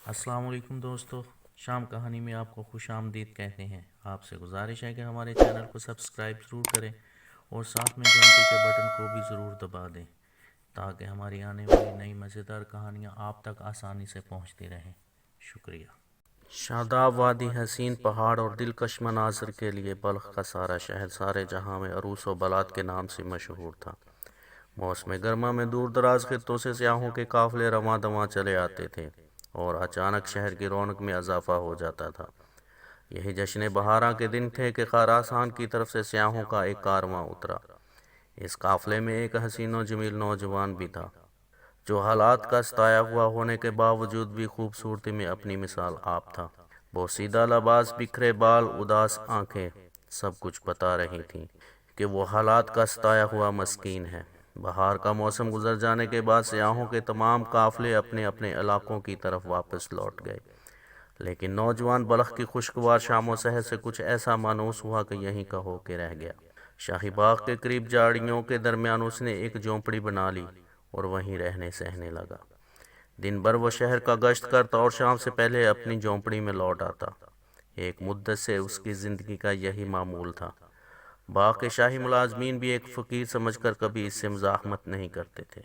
السلام علیکم دوستو، شام کہانی میں آپ کو خوش آمدید کہتے ہیں۔ آپ سے گزارش ہے کہ ہمارے چینل کو سبسکرائب ضرور کریں اور ساتھ میں گھنٹی کے بٹن کو بھی ضرور دبا دیں تاکہ ہماری آنے والی نئی مزیدار کہانیاں آپ تک آسانی سے پہنچتی رہیں۔ شکریہ۔ شاداب وادی، حسین پہاڑ اور دلکش مناظر کے لیے بلخ کا سارا شہر سارے جہاں میں عروس و بلات کے نام سے مشہور تھا۔ موسم گرما میں دور دراز خطوں سے سیاحوں کے قافلے رواں دواں چلے آتے تھے اور اچانک شہر کی رونق میں اضافہ ہو جاتا تھا۔ یہی جشن بہاراں کے دن تھے کہ خراسان کی طرف سے سیاحوں کا ایک کارواں اترا۔ اس قافلے میں ایک حسین و جمیل نوجوان بھی تھا جو حالات کا ستایا ہوا ہونے کے باوجود بھی خوبصورتی میں اپنی مثال آپ تھا۔ بوسیدہ لباس، بکھرے بال، اداس آنکھیں سب کچھ بتا رہی تھیں کہ وہ حالات کا ستایا ہوا مسکین ہے۔ بہار کا موسم گزر جانے کے بعد سیاحوں کے تمام قافلے اپنے اپنے علاقوں کی طرف واپس لوٹ گئے، لیکن نوجوان بلخ کی خوشگوار شام و سحر سے کچھ ایسا مانوس ہوا کہ یہیں کا ہو کے رہ گیا۔ شاہی باغ کے قریب جھاڑیوں کے درمیان اس نے ایک جھونپڑی بنا لی اور وہیں رہنے سہنے لگا۔ دن بھر وہ شہر کا گشت کرتا اور شام سے پہلے اپنی جھونپڑی میں لوٹ آتا۔ ایک مدت سے اس کی زندگی کا یہی معمول تھا۔ باغ کے شاہی ملازمین بھی ایک فقیر سمجھ کر کبھی اس سے مزاحمت نہیں کرتے تھے۔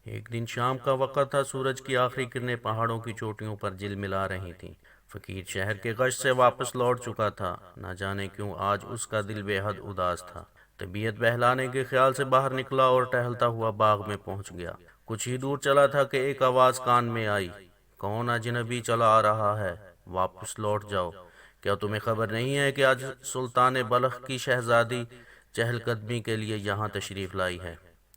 ایک دن شام کا وقت تھا، سورج کی آخری کرنیں پہاڑوں کی چوٹیوں پر جلملا رہی تھیں۔ فقیر شہر کے گشت سے واپس لوٹ چکا تھا، نہ جانے کیوں آج اس کا دل بے حد اداس تھا۔ طبیعت بہلانے کے خیال سے باہر نکلا اور ٹہلتا ہوا باغ میں پہنچ گیا۔ کچھ ہی دور چلا تھا کہ ایک آواز کان میں آئی، کون اجنبی چلا آ رہا ہے؟ واپس لوٹ جاؤ۔ کیا تمہیں خبر نہیں ہے کہ آج سلطان بلخ کی شہزادی چہل قدمی کے لیے یہاں تشریف لائی ہے؟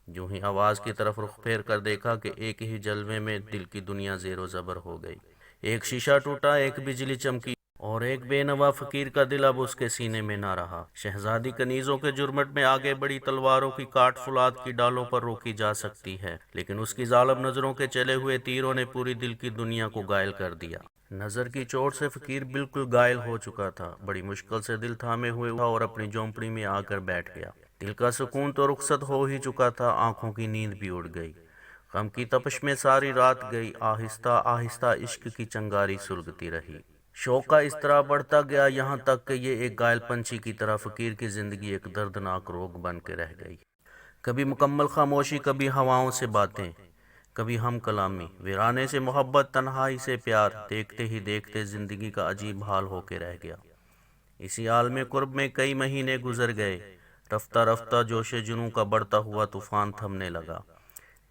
جو ہی آواز کی طرف رخ پھیر کر دیکھا کہ ایک ہی جلوے میں دل کی دنیا زیر و زبر ہو گئی۔ ایک شیشہ ٹوٹا، ایک بجلی چمکی اور ایک بے نوا فقیر کا دل اب اس کے سینے میں نہ رہا۔ شہزادی کنیزوں کے جرمٹ میں آگے بڑی تلواروں کی کاٹ فولاد کی ڈالوں پر روکی جا سکتی ہے، لیکن اس کی ظالم نظروں کے چلے ہوئے تیروں نے پوری دل کی دنیا کو گائل کر دیا۔ نظر کی چوٹ سے فقیر بالکل غائل ہو چکا تھا۔ بڑی مشکل سے دل تھامے ہوئے اٹھا اور اپنی جھونپڑی میں آ کر بیٹھ گیا۔ دل کا سکون تو رخصت ہو ہی چکا تھا، آنکھوں کی نیند بھی اڑ گئی۔ غم کی تپش میں ساری رات گئی، آہستہ آہستہ عشق کی چنگاری سلگتی رہی۔ شوق کا اضطراب بڑھتا گیا، یہاں تک کہ یہ ایک غائل پنچھی کی طرح فقیر کی زندگی ایک دردناک روگ بن کے رہ گئی۔ کبھی مکمل خاموشی، کبھی ہواؤں سے باتیں، کبھی ہم کلامی، ویرانے سے محبت، تنہائی سے پیار۔ دیکھتے ہی دیکھتے زندگی کا عجیب حال ہو کے رہ گیا۔ اسی عالم قرب میں کئی مہینے گزر گئے۔ رفتہ رفتہ جوش جنوں کا بڑھتا ہوا طوفان تھمنے لگا۔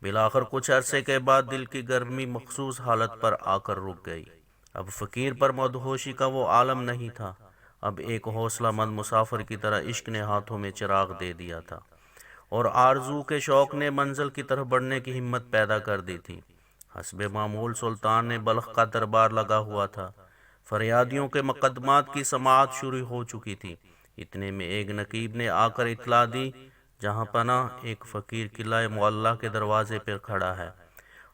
بالآخر کچھ عرصے کے بعد دل کی گرمی مخصوص حالت پر آ کر رک گئی۔ اب فقیر پر مدہوشی کا وہ عالم نہیں تھا، اب ایک حوصلہ مند مسافر کی طرح عشق نے ہاتھوں میں چراغ دے دیا تھا اور آرزو کے شوق نے منزل کی طرف بڑھنے کی ہمت پیدا کر دی تھی۔ حسب معمول سلطان نے بلخ کا دربار لگا ہوا تھا، فریادیوں کے مقدمات کی سماعت شروع ہو چکی تھی۔ اتنے میں ایک نقیب نے آ کر اطلاع دی، جہاں پناہ ایک فقیر قلعہ معلیٰ کے دروازے پر کھڑا ہے،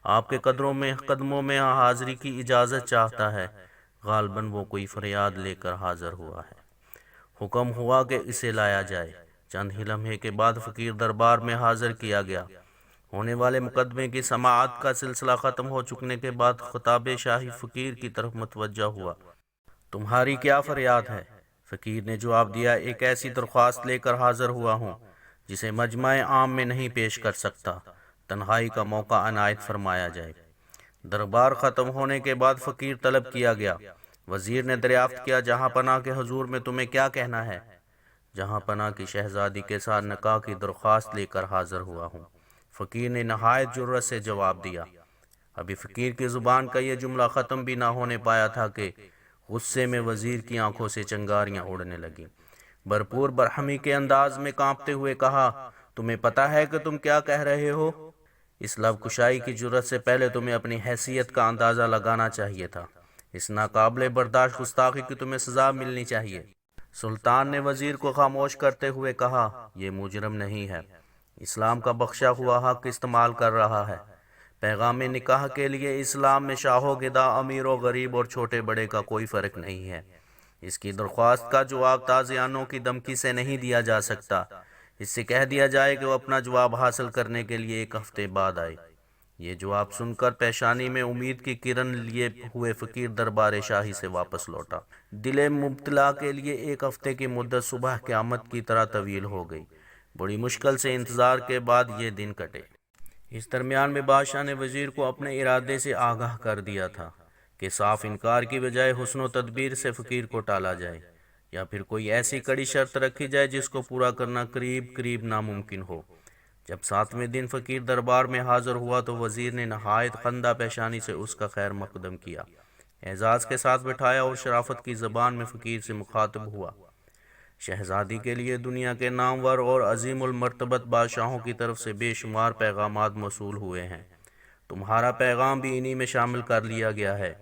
آپ کے قدموں میں حاضری کی اجازت چاہتا ہے۔ غالباً وہ کوئی فریاد لے کر حاضر ہوا ہے۔ حکم ہوا کہ اسے لایا جائے۔ چند ہی لمحے کے بعد فقیر دربار میں حاضر کیا گیا۔ ہونے والے مقدمے کی سماعت کا سلسلہ ختم ہو چکنے کے بعد خطاب شاہی فقیر کی طرف متوجہ ہوا۔ تمہاری کیا فریاد ہے؟ فقیر نے جواب دیا، ایک ایسی درخواست لے کر حاضر ہوا ہوں جسے مجمع عام میں نہیں پیش کر سکتا، تنہائی کا موقع عنایت فرمایا جائے۔ دربار ختم ہونے کے بعد فقیر طلب کیا گیا۔ وزیر نے دریافت کیا، جہاں پناہ کے حضور میں تمہیں کیا کہنا ہے؟ جہاں پناہ کی شہزادی کے ساتھ نکاح کی درخواست لے کر حاضر ہوا ہوں، فقیر نے نہایت جرأت سے جواب دیا۔ ابھی فقیر کی زبان کا یہ جملہ ختم بھی نہ ہونے پایا تھا کہ غصے میں وزیر کی آنکھوں سے چنگاریاں اڑنے لگیں۔ بھرپور برہمی کے انداز میں کانپتے ہوئے کہا، تمہیں پتہ ہے کہ تم کیا کہہ رہے ہو؟ اس لب کشائی کی جرأت سے پہلے تمہیں اپنی حیثیت کا اندازہ لگانا چاہیے تھا۔ اس ناقابل برداشت گستاخی کی تمہیں سزا ملنی چاہیے۔ سلطان نے وزیر کو خاموش کرتے ہوئے کہا، یہ مجرم نہیں ہے، اسلام کا بخشا ہوا حق استعمال کر رہا ہے۔ پیغام نکاح کے لیے اسلام میں شاہ و گدا، امیر و غریب اور چھوٹے بڑے کا کوئی فرق نہیں ہے۔ اس کی درخواست کا جواب تازیانوں کی دھمکی سے نہیں دیا جا سکتا۔ اس سے کہہ دیا جائے کہ وہ اپنا جواب حاصل کرنے کے لیے ایک ہفتے بعد آئے۔ یہ جواب سن کر پیشانی میں امید کی کرن لیے ہوئے فقیر دربار شاہی سے واپس لوٹا۔ دل مبتلا کے لیے 1 ہفتے کی مدت صبح قیامت کی طرح طویل ہو گئی۔ بڑی مشکل سے انتظار کے بعد یہ دن کٹے۔ اس درمیان میں بادشاہ نے وزیر کو اپنے ارادے سے آگاہ کر دیا تھا کہ صاف انکار کی بجائے حسن و تدبیر سے فقیر کو ٹالا جائے، یا پھر کوئی ایسی کڑی شرط رکھی جائے جس کو پورا کرنا قریب ناممکن ہو۔ جب 7ویں دن فقیر دربار میں حاضر ہوا تو وزیر نے نہایت خندہ پیشانی سے اس کا خیر مقدم کیا، اعزاز کے ساتھ بٹھایا اور شرافت کی زبان میں فقیر سے مخاطب ہوا۔ شہزادی کے لیے دنیا کے نامور اور عظیم المرتبت بادشاہوں کی طرف سے بے شمار پیغامات موصول ہوئے ہیں، تمہارا پیغام بھی انہی میں شامل کر لیا گیا ہے۔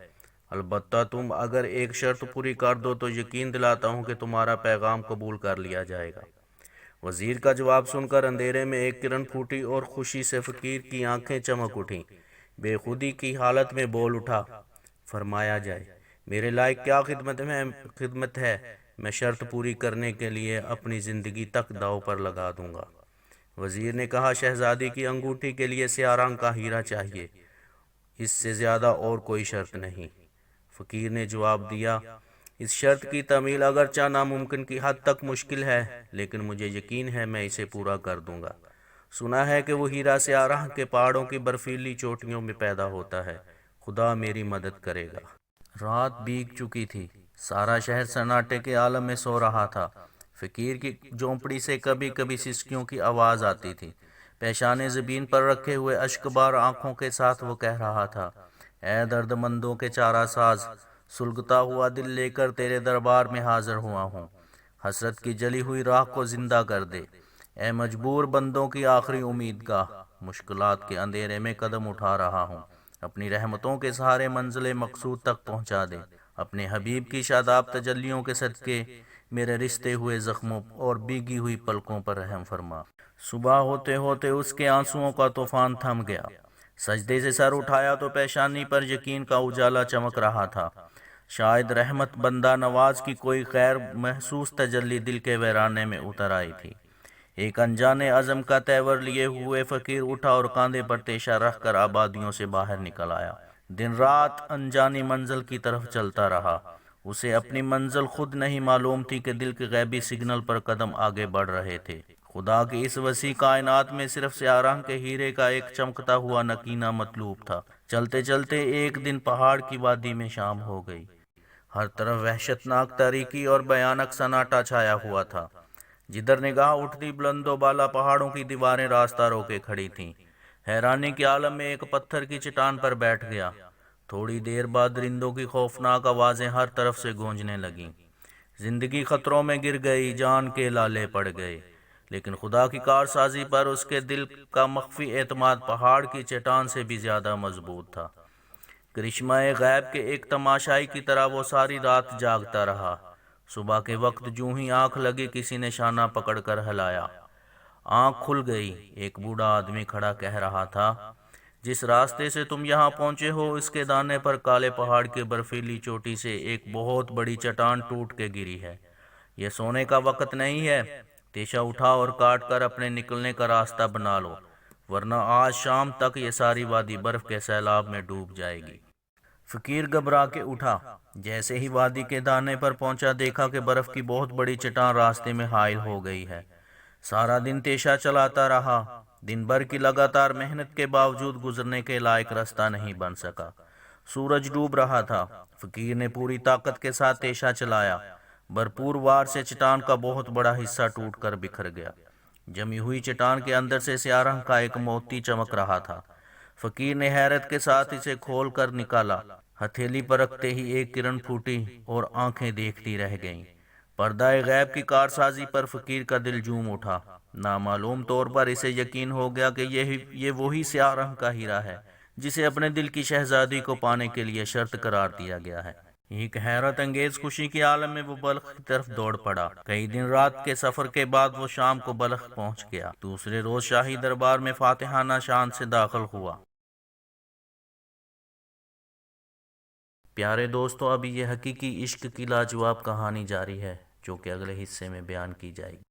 البتہ تم اگر ایک شرط پوری کر دو تو یقین دلاتا ہوں کہ تمہارا پیغام قبول کر لیا جائے گا۔ وزیر کا جواب سن کر اندھیرے میں ایک کرن پھوٹی اور خوشی سے فقیر کی آنکھیں چمک اٹھیں۔ بے خودی کی حالت میں بول اٹھا، فرمایا جائے، میرے لائق کیا خدمت ہے، میں شرط پوری کرنے کے لیے اپنی زندگی تک داؤ پر لگا دوں گا۔ وزیر نے کہا، شہزادی کی انگوٹھی کے لیے سیاہ رنگ کا ہیرا چاہیے، اس سے زیادہ اور کوئی شرط نہیں۔ فقیر نے جواب دیا، اس شرط کی تعمیل اگرچہ ناممکن کی حد تک مشکل ہے، لیکن مجھے یقین ہے میں اسے پورا کر دوں گا۔ سنا ہے کہ وہ ہیرا سیاہ رنگ کے پہاڑوں کی برفیلی چوٹیوں میں پیدا ہوتا ہے، خدا میری مدد کرے گا۔ رات بیت چکی تھی، سارا شہر سناٹے کے عالم میں سو رہا تھا۔ فقیر کی جھونپڑی سے کبھی کبھی سسکیوں کی آواز آتی تھی۔ پیشانے زمین پر رکھے ہوئے اشکبار آنکھوں کے ساتھ وہ کہہ رہا تھا، اے درد مندوں کے چارہ ساز، سلگتا ہوا دل لے کر تیرے دربار میں حاضر ہوا ہوں، حسرت کی جلی ہوئی راہ کو زندہ کر دے، اے مجبور بندوں کی آخری امیدگاہ، مشکلات کے اندھیرے میں قدم اٹھا رہا ہوں، اپنی رحمتوں کے سہارے منزل مقصود تک پہنچا دے، اپنے حبیب کی شاداب تجلیوں کے صدقے میرے رشتے ہوئے زخموں اور بھیگی ہوئی پلکوں پر رحم فرما۔ صبح ہوتے ہوتے اس کے آنسوؤں کا طوفان تھم گیا۔ سجدے سے سر اٹھایا تو پیشانی پر یقین کا اجالا چمک رہا تھا۔ شاید رحمت بندہ نواز کی کوئی غیر محسوس تجلی دل کے ویرانے میں اتر آئی تھی۔ ایک انجانے عزم کا تیور لیے ہوئے فقیر اٹھا اور کاندھے پر تیشہ رکھ کر آبادیوں سے باہر نکل آیا۔ دن رات انجانی منزل کی طرف چلتا رہا۔ اسے اپنی منزل خود نہیں معلوم تھی کہ دل کے غیبی سگنل پر قدم آگے بڑھ رہے تھے۔ خدا کی اس وسیع کائنات میں صرف سیاہ رنگ کے ہیرے کا ایک چمکتا ہوا نگینہ مطلوب تھا۔ چلتے چلتے ایک دن پہاڑ کی وادی میں شام ہو گئی۔ ہر طرف وحشتناک تاریکی اور بھیانک سناٹا چھایا ہوا تھا۔ جدھر نگاہ اٹھتی بلند و بالا پہاڑوں کی دیواریں راستہ روکے کھڑی تھیں۔ حیرانی کے عالم میں ایک پتھر کی چٹان پر بیٹھ گیا۔ تھوڑی دیر بعد درندوں کی خوفناک آوازیں ہر طرف سے گونجنے لگیں۔ زندگی خطروں میں گر گئی، جان کے لالے پڑ گئے، لیکن خدا کی کارسازی پر اس کے دل کا مخفی اعتماد پہاڑ کی چٹان سے بھی زیادہ مضبوط تھا۔ کرشمہ غیب کے ایک تماشائی کی طرح وہ ساری رات جاگتا رہا۔ صبح کے وقت جوں ہی آنکھ لگی کسی نے شانہ پکڑ کر ہلایا۔ آنکھ کھل گئی، ایک بوڑھا آدمی کھڑا کہہ رہا تھا، جس راستے سے تم یہاں پہنچے ہو اس کے دانے پر کالے پہاڑ کی برفیلی چوٹی سے ایک بہت بڑی چٹان ٹوٹ کے گری ہے۔ یہ سونے کا وقت نہیں ہے، تیشہ اٹھا اور کاٹ کر اپنے نکلنے کا راستہ بنا لو، ورنہ آج شام تک یہ ساری وادی برف کے سیلاب میں ڈوب جائے گی۔ فقیر گھبرا کے اٹھا۔ جیسے ہی وادی کے دانے پر پہنچا دیکھا کہ برف کی بہت بڑی چٹان راستے میں حائل ہو گئی ہے۔ سارا دن تیشہ چلاتا رہا، دن بھر کی لگاتار محنت کے باوجود گزرنے کے لائق راستہ نہیں بن سکا۔ سورج ڈوب رہا تھا۔ فقیر نے پوری طاقت کے ساتھ تیشہ چلایا۔ بھرپور وار سے چٹان کا بہت بڑا حصہ ٹوٹ کر بکھر گیا۔ جمی ہوئی چٹان کے اندر سے سیاہ رنگ کا ایک موتی چمک رہا تھا۔ فقیر نے حیرت کے ساتھ اسے کھول کر نکالا۔ ہتھیلی پر رکھتے ہی ایک کرن پھوٹی اور آنکھیں دیکھتی رہ گئیں۔ پردہ غیب کی کارسازی پر فقیر کا دل جھوم اٹھا۔ نامعلوم طور پر اسے یقین ہو گیا کہ یہ وہی سیاہ رنگ کا ہیرا ہے جسے اپنے دل کی شہزادی کو پانے کے لیے شرط قرار دیا گیا ہے۔ ایک حیرت انگیز خوشی کے عالم میں وہ بلخ کی طرف دوڑ پڑا۔ کئی دن رات کے سفر کے بعد وہ شام کو بلخ پہنچ گیا۔ دوسرے روز شاہی دربار میں فاتحانہ شان سے داخل ہوا۔ پیارے دوستو، ابھی یہ حقیقی عشق کی لاجواب کہانی جاری ہے جو کہ اگلے حصے میں بیان کی جائے گی۔